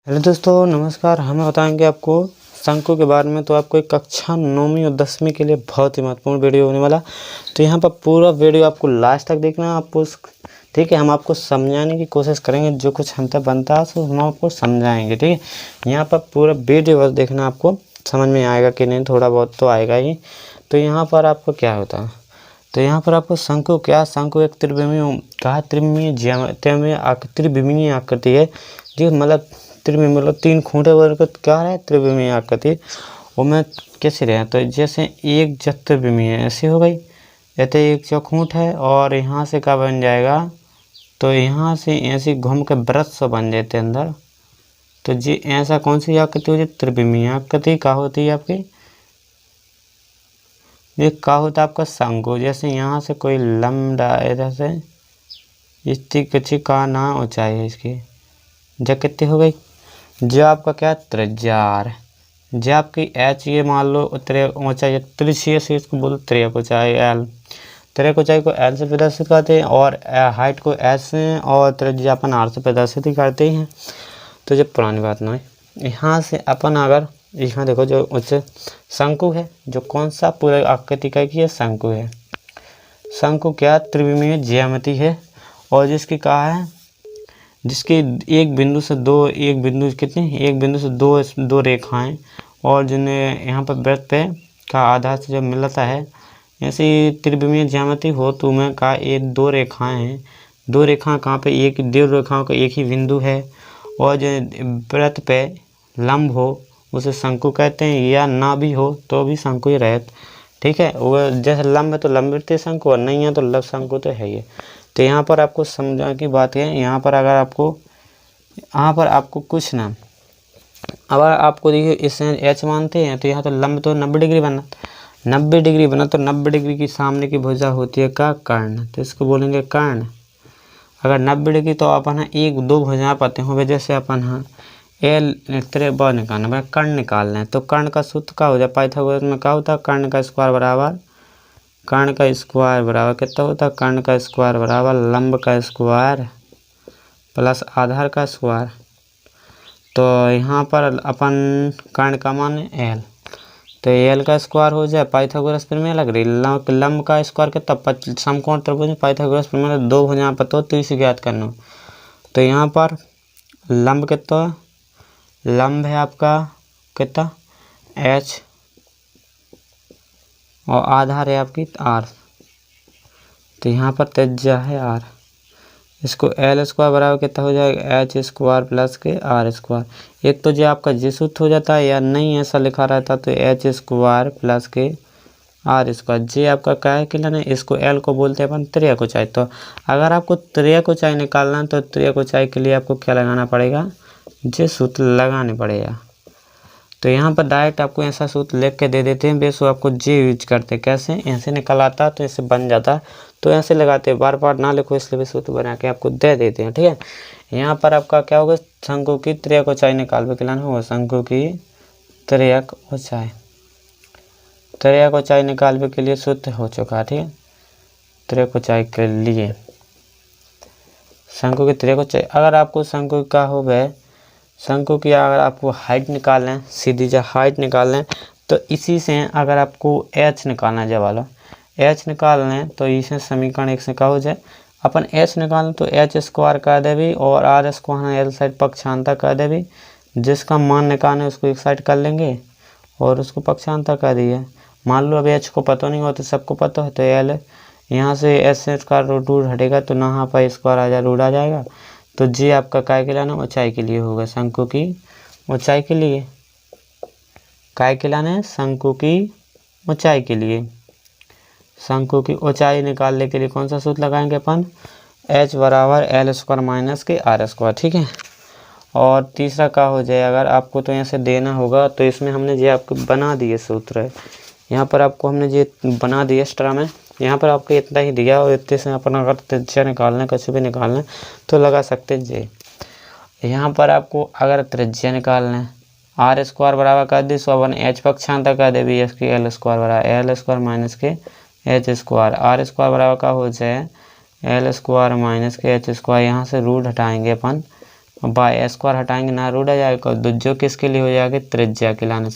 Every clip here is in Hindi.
हेलो दोस्तों, नमस्कार। हम बताएंगे आपको शंकु के बारे में। तो आपको एक कक्षा 9वीं और 10वीं के लिए बहुत ही महत्वपूर्ण वीडियो होने वाला। तो यहाँ पर पूरा वीडियो आपको लास्ट तक देखना है। आपको ठीक है, हम आपको समझाने की कोशिश करेंगे, जो कुछ हम तक बनता है तो हम आपको समझाएंगे। ठीक है, यहाँ पर पूरा वीडियो बस देखना, आपको समझ में आएगा कि नहीं, थोड़ा बहुत तो आएगा ही। तो यहाँ पर आपको क्या होता है, तो यहाँ पर आपको शंकु शंकु एक त्रिविमीय आकृति है, जो मतलब त्रिविमीय मतलब 3 खूंटे वर्ग का क्या है, त्रिविमीय आकृति। वो में कैसे रहे, तो जैसे एक चतुर्विमीय ऐसे हो गई, जैसे एक चौखूंट है और यहाँ से क्या बन जाएगा, तो यहाँ से ऐसे घूम के वृत्त बन जाते अंदर। तो जी ऐसा कौन सी आकृति होती है, त्रिविमीय आकृति। क्या होती है आपकी, ये क्या होता है आपका शंकु। जैसे यहाँ से कोई लंबा इधर से इसकी किसी का ना ऊंचाई है इसकी, जब कितनी हो गई, जो आपका क्या त्रिज्या है, जो आपकी एच, ये मान लो ऊंचाई त्रिज्या से इसको बोलो त्रिज्या ऊंचाई एल। त्रिज्या ऊंचाई को एल से प्रदर्शित करते हैं और हाइट को एच से, और त्रिज्या अपन आर से प्रदर्शित ही करते हैं। तो जब पुरानी बात ना है, यहाँ से अपन अगर यहाँ देखो, जो उच्च शंकु है, जो कौन सा पूरा आकृति का की है, शंकु है। शंकु क्या त्रिविमीय ज्यामिति है, और जिसकी कहा है, जिसके एक बिंदु से दो रेखाएं, और जिन्हें यहाँ पर वृत्त पे का आधार से जब मिलता है, ऐसे त्रिविमीय ज्यामिति हो तो में का एक 2 रेखाएं हैं। 2 रेखा कहाँ पे, एक 2 रेखाओं का एक ही बिंदु है, और जो वृत्त पे लंब हो उसे शंकु कहते हैं, या ना भी हो तो भी शंकु ही रहे। ठीक है, वो जैसे लंब है तो लंब शंकु, और नहीं है तो लंब शंकु तो है ही। तो यहाँ पर आपको समझाने की बात है, यहाँ पर अगर आपको कुछ ना, अगर आपको देखिए इससे एच मानते हैं, तो यहाँ तो लंब तो 90 डिग्री बना, 90 डिग्री बना, तो 90 डिग्री की सामने की भुजा होती है का कर्ण, तो इसको बोलेंगे कर्ण। अगर 90 डिग्री तो अपन 1-2 भुजाएं पाते हो, जैसे अपन एल त्रिभुज निकालना, कर्ण निकाल लें, तो कर्ण का सूत्र क्या हो जाए, पाइथागोरस में क्या होता है, कर्ण का स्क्वायर बराबर कितना होता है, कर्ण का स्क्वायर बराबर लंब का स्क्वायर प्लस आधार का स्क्वायर। तो यहाँ पर अपन कर्ण का मान एल, तो एल का स्क्वायर हो जाए, पाइथागोरस प्रमेय लग रही, लंब का स्क्वायर कितना, समकोण त्रिभुज में पाइथागोरस प्रमेय 2 भुजाएं पता हो तो इसे ज्ञात करना। तो यहाँ पर लंब कितना, लंब है आपका कितना एच, और आधार है आपकी आर, तो यहाँ पर त्रिज्या है आर। इसको एल स्क्वायर बराबर कितना हो जाएगा, एच स्क्वायर प्लस के आर स्क्वायर। एक तो जो आपका जी सूत्र हो जाता है, या नहीं ऐसा लिखा रहता तो एच स्क्वायर प्लस के आर स्क्वायर। जे आपका क्या है कि ना, इसको एल को बोलते हैं अपन त्रिज्या ऊंचाई। तो अगर आपको त्रिज्या ऊंचाई निकालना है, तो त्रिज्या ऊंचाई के लिए आपको क्या लगाना पड़ेगा, जे सूत्र लगाने पड़ेगा। तो यहाँ पर डायरेक्ट आपको ऐसा सूत्र लिख के दे देते हैं, बेसो आपको जे यूज करते, कैसे ऐसे निकल आता तो ऐसे बन जाता, तो ऐसे लगाते, बार बार ना लिखो, इसलिए भी सूत्र बना के आपको दे देते हैं। ठीक है, यहाँ पर आपका क्या होगा, शंकु की त्रिज्या ऊंचाई निकालने के लिए होगा, शंकु की त्रिज्या ऊंचाई निकालने के लिए सूत्र हो चुका है। ठीक है, त्रिज्या ऊंचाई के लिए शंकु की त्रिज्या ऊंचाई, अगर आपको शंकु का हो गए, शंकु की अगर आपको हाइट निकालना है, सीधी जो हाइट निकालना है, तो इसी से अगर आपको एच निकालना है, जब वाला एच निकालना है, तो इसे समीकरण 1 से क्या हो जाए, अपन एच निकालना तो एच स्क्वायर कर देवी, और आर स्क्वायर एल साइड पक्षांतर कर देवी, जिसका मान निकालना है उसको एक साइड कर लेंगे और उसको पक्षांतर कर दिए। मान लो अब एच को पता नहीं हो तो सबको पता है, तो एल यहाँ से एच का रूट हटेगा, तो यहाँ पर स्क्वायर आ जाए, रूट आ जाएगा। तो जी आपका काय के लाना, ऊंचाई के लिए होगा, शंकु की ऊंचाई के लिए काय के लाना है, शंकु की ऊंचाई के लिए। शंकु की ऊंचाई निकालने के लिए कौन सा सूत्र लगाएंगे अपन, एच बराबर एल स्क्वायर माइनस के आर स्क्वायर। ठीक है, और तीसरा क्या हो जाए, अगर आपको तो यहाँ से देना होगा, तो इसमें हमने जो आपको बना दिए सूत्र है, यहाँ पर आपको हमने जो बना दिया एक्स्ट्रा में, यहाँ पर आपको इतना ही दिया, और इतने से अपन अगर त्रिज्या निकालना है, कुछ भी निकालना है तो लगा सकते हैं जे। यहाँ पर आपको अगर त्रिज्या निकालना है, आर स्क्वायर बराबर कर दी, सो अपन एच पक्षांतर कर दे, बी एस की एल स्क्वायर बराबर एल स्क्वायर माइनस के एच स्क्वायर, आर स्क्वायर बराबर का हो जाए एल स्क्वायर माइनस के एच स्क्वायर। यहाँ से रूट हटाएंगे अपन, बाय स्क्वायर हटाएंगे ना रूट आ जाएगा, जो किसके लिए हो जाएगा, त्रिज्या के लिए,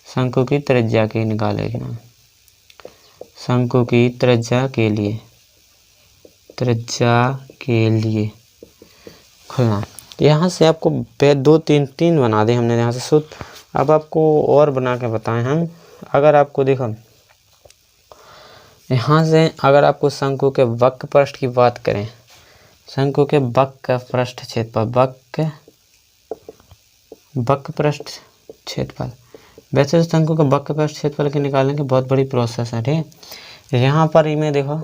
शंकु की त्रिज्या के निकालेंगे ना, शंकु की त्रिज्या के लिए खुलना। यहाँ से आपको दो तीन बना दे हमने यहाँ से सूत्र। अब आपको और बना के बताएं हम। अगर आपको देखो यहाँ से, अगर आपको शंकु के वक्र पृष्ठ की बात करें, शंकु के वक्र पृष्ठ क्षेत्रफल, वैसे शंकु का वक्र पृष्ठ क्षेत्रफल के निकालने की बहुत बड़ी प्रोसेस है, ठीक है। यहाँ पर इमें देखो,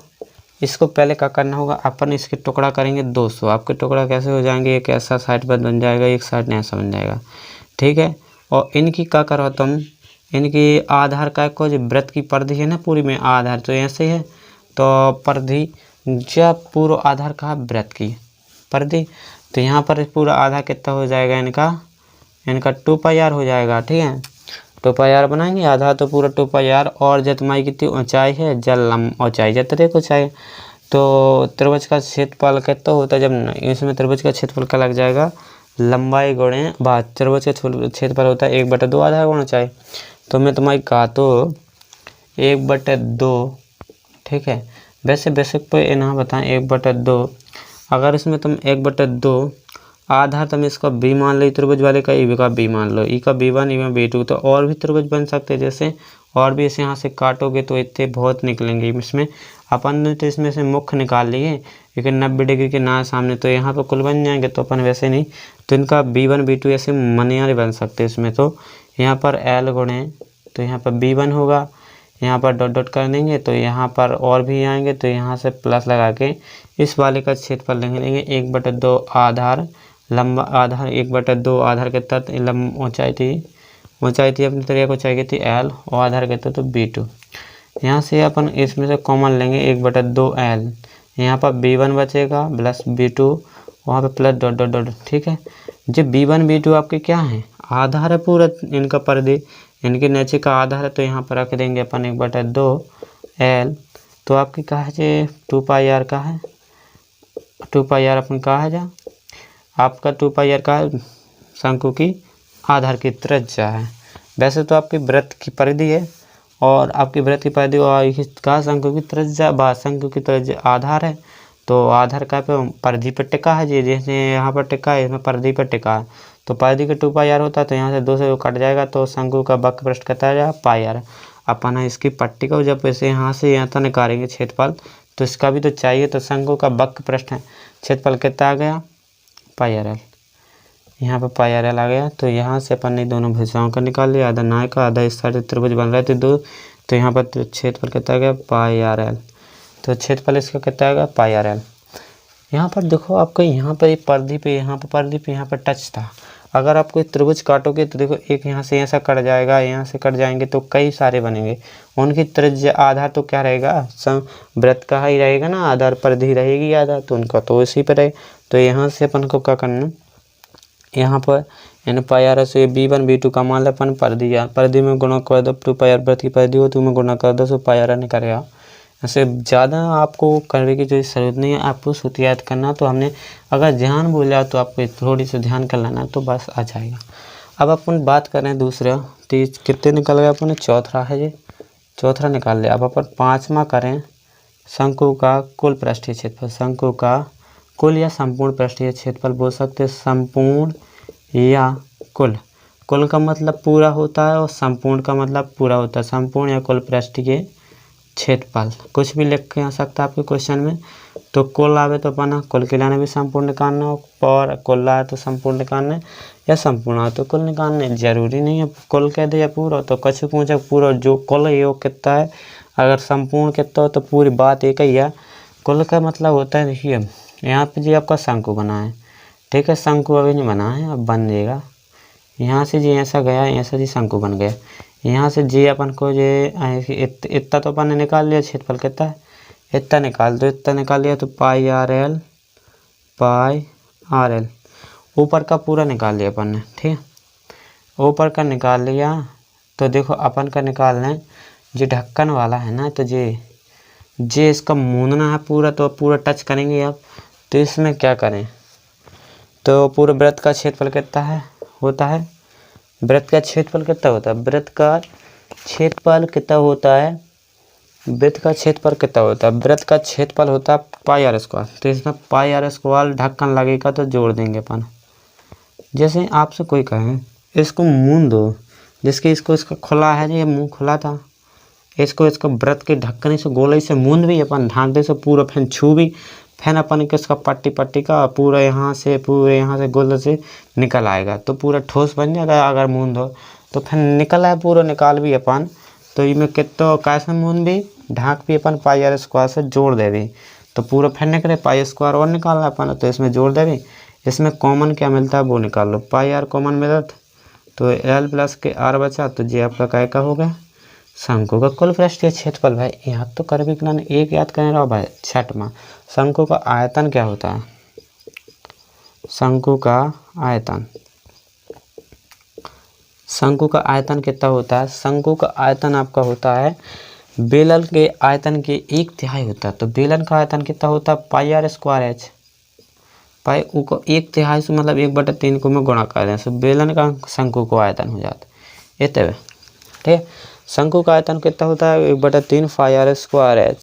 इसको पहले क्या करना होगा, अपन इसके टुकड़ा करेंगे 200। आपके टुकड़ा कैसे हो जाएंगे, एक ऐसा साइड पर बन जाएगा, एक साइड ऐसा बन जाएगा, ठीक है। और इनकी क्या करो तुम, इनकी आधार का को जो वृत्त की परिधि है ना पूरी में, आधार तो ऐसे है, तो परिधि जब पूरा आधार का वृत्त की परिधि, तो यहाँ पर पूरा आधार कितना हो जाएगा, इनका 2πr हो जाएगा, ठीक है। 2πr बनाएंगे, आधा तो पूरा 2πr। और जतमाई कितनी ऊंचाई है, जल ऊंचाई जतरे को ऊंचाई, तो त्रिभुज का क्षेत्रफल कितना होता है, जब इसमें त्रिभुज का क्षेत्रफल का लग जाएगा लंबाई गुणे बात, त्रिभुज का क्षेत्रफल होता है 1/2 आधार गुणा ऊंचाई। तो मैं तुम्हारी कहा तो 1/2, ठीक है। वैसे बेसिक पे यहाँ बताएं 1/2, अगर इसमें तुम 1/2 आधार तुम इसका बी मान लो, त्रिभुज वाले का ई का बी मान लो, ई का b1 ई का b2, तो और भी त्रिभुज बन सकते हैं जैसे, और भी इसे यहाँ से काटोगे तो इतने बहुत निकलेंगे। इसमें अपन ने तो इसमें से मुख्य निकाल लिए, लेकिन 90 डिग्री के ना सामने, तो यहाँ पर कुल बन जाएंगे, तो अपन वैसे नहीं, तो इनका b1 b2 ऐसे मनियारे बन सकते हैं इसमें। तो यहाँ पर l गुणे, तो यहाँ पर b1 होगा, यहाँ पर डॉट डॉट कर देंगे, तो यहाँ पर और भी आएंगे, तो यहाँ से प्लस लगा के इस वाले का क्षेत्रफल लेंगे 1/2 आधार लंबा, आधार 1/2 आधार कितना ऊंचाई थी अपनी तरह को ऊंचाई थी l, और आधार कितना तो b2। यहाँ से अपन इसमें से कॉमन लेंगे 1/2 l, यहाँ पर b1 बचेगा प्लस b2, वहाँ पे प्लस डॉट डॉट डॉट, ठीक है। जो b1 b2 आपके क्या है, आधार है पूरा इनका परिधि, इनके नीचे का आधार है, तो यहाँ पर रख देंगे अपन 1/2 l। तो आपकी कहा है 2πr का है, 2πr अपन कहा है जा आपका 2πr का शंकु की आधार की त्रिज्या है। वैसे तो आपकी वृत्त की परिधि है, और आपकी वृत्त की परिधि और का शंकु की त्रिज्या, शंकु की त्रिज्या आधार है, तो आधार का पे परिधि पर टिका है जी, जैसे यहाँ पर टिका है, इसमें परिधि पर टिका है, तो परिधि का 2πr होता है, तो यहाँ से 2 से कट जाएगा, तो शंकु का वक्र पृष्ठ कितना जाएगा πr। अपन इसकी पट्टी को जब ऐसे यहाँ से यहाँ तक निकालेंगे क्षेत्रफल, तो इसका भी तो चाहिए, तो शंकु का वक्र पृष्ठ है क्षेत्रफल कितना आ गया πrl, यहाँ पर πrl आ गया। तो यहाँ से अपन ने दोनों भुजाओं का निकाल लिया, आधा नाय का आधा इस साइड त्रिभुज बन रहे थे दो, तो यहाँ पर क्षेत्रफल कितना आ गया πrl, तो क्षेत्रफल इसका कितना आ गया πrl। यहाँ पर देखो आपको यहाँ पर परिधि पे यहाँ पर टच था, अगर आप कोई त्रिभुज काटोगे तो देखो एक यहाँ से ऐसा कट जाएगा, यहाँ से कट जाएंगे, तो कई सारे बनेंगे, उनकी त्रिज्या आधार तो क्या रहेगा, वृत्त का ही रहेगा ना, आधार परिधि रहेगी आधार, तो उनका तो इसी पर रहे। तो यहाँ से अपन को क्या करना, यहाँ पर इन πr से b1 b2 का मान अपन परिधि में गुणा कर दो, 2πr वृत्त की परिधि हो तो में गुणा कर दो, तो πr निकलेगा। ऐसे ज़्यादा आपको करने की जो जरूरत नहीं है, आपको सूत्र याद करना, तो हमने अगर ध्यान भूल जाओ तो आपको थोड़ी सी ध्यान कर लेना, तो बस आ जाएगा। अब अपन बात करें दूसरा, तो कितने निकल गया अपन, चौथा है जी, चौथा निकाल लिया। अब अपन 5वां करें, शंकु का कुल पृष्ठीय क्षेत्रफल, शंकु का कुल या संपूर्ण पृष्ठीय क्षेत्रफल बोल सकते हैं, संपूर्ण या कुल। कुल का मतलब पूरा होता है और संपूर्ण का मतलब पूरा होता है, संपूर्ण या कुल पृष्ठीय क्षेत्रफल कुछ भी लिख के आ सकता है आपके क्वेश्चन में। तो कुल आवे तो अपना कुल के लाने भी संपूर्ण निकालना हो, और कुल आए तो संपूर्ण निकालना है, या संपूर्ण आए तो कुल निकालना है, जरूरी नहीं है कुल कह दे या पूरा। तो कुछ पूछा पूरा जो कुल है वो कितना है, अगर संपूर्ण कितना हो तो पूरी बात एक ही है। कुल का मतलब होता है, देखिए यहाँ पे जी आपका शंकु बना है, ठीक है, शंकु अभी नहीं बना है, अब बन जाएगा। यहाँ से जी ऐसा गया, ऐसा जी शंकु बन गया। यहाँ से जी अपन को जे इतना तो अपन ने निकाल लिया, क्षेत्रफल कितना है इतना निकाल दो, इतना निकाल लिया तो πrl ऊपर का पूरा निकाल लिया अपन ने, ठीक है, ऊपर का निकाल लिया। तो देखो अपन का निकाल लें जो ढक्कन वाला है ना, तो जे इसका मूंदना है पूरा, तो पूरा टच करेंगे आप। तो इसमें क्या करें, तो पूरे वृत्त का क्षेत्रफल कितना होता है? वृत्त का क्षेत्रफल कितना होता है? वृत्त का क्षेत्रफल कितना होता है? वृत्त का क्षेत्रफल कितना होता है? वृत्त का क्षेत्रफल होता है पाई आर स्क्वायर। तो इसमें पाई आर स्क्वायर ढक्कन लगेगा तो जोड़ देंगे अपन। जैसे आपसे कोई कहे इसको मूंद दो, जिसके इसका खुला है, ये मुंह खुला था, इसको वृत्त के ढक्कन से गोले से मूंद भी अपन ढाक दे से पूरा फिर छू भी, फिर अपन के इसका पट्टी का पूरा यहाँ से गोले से निकल आएगा तो पूरा ठोस बन जाएगा। अगर मूंद हो तो फिर निकल आए पूरा निकाल भी अपन। तो इनमें कितना कैसे मूंद भी ढाक भी अपन पाई आर स्क्वायर से जोड़ दे भी तो पूरा फिर निकले पाई स्क्वायर और निकालना अपन। तो इसमें जोड़ दे भी, इसमें कॉमन क्या मिलता है वो निकाल लो। पाई आर कॉमन मिला तो एल प्लस के आर बचा, तो ये आपका काय का हो गया? शंकु का कुल पृष्ठीय क्षेत्रफल। भाई यहाँ तो कर विज्ञान एक याद करने रहो भाई। छठवां, शंकु का आयतन क्या होता है? शंकु का आयतन, शंकु का आयतन कितना होता है? शंकु का आयतन आपका होता है बेलन के आयतन के 1/3 होता है। तो बेलन का आयतन कितना होता है? पाई आर स्क्वायर एच। पाई को 1/3 से मतलब 1/3 को में गुणा कर दें तो बेलन का शंकु को आयतन हो जाता है। इतने ठीक है। शंकु का आयतन कितना होता है? 1/3 पाई आर स्क्वायर एच।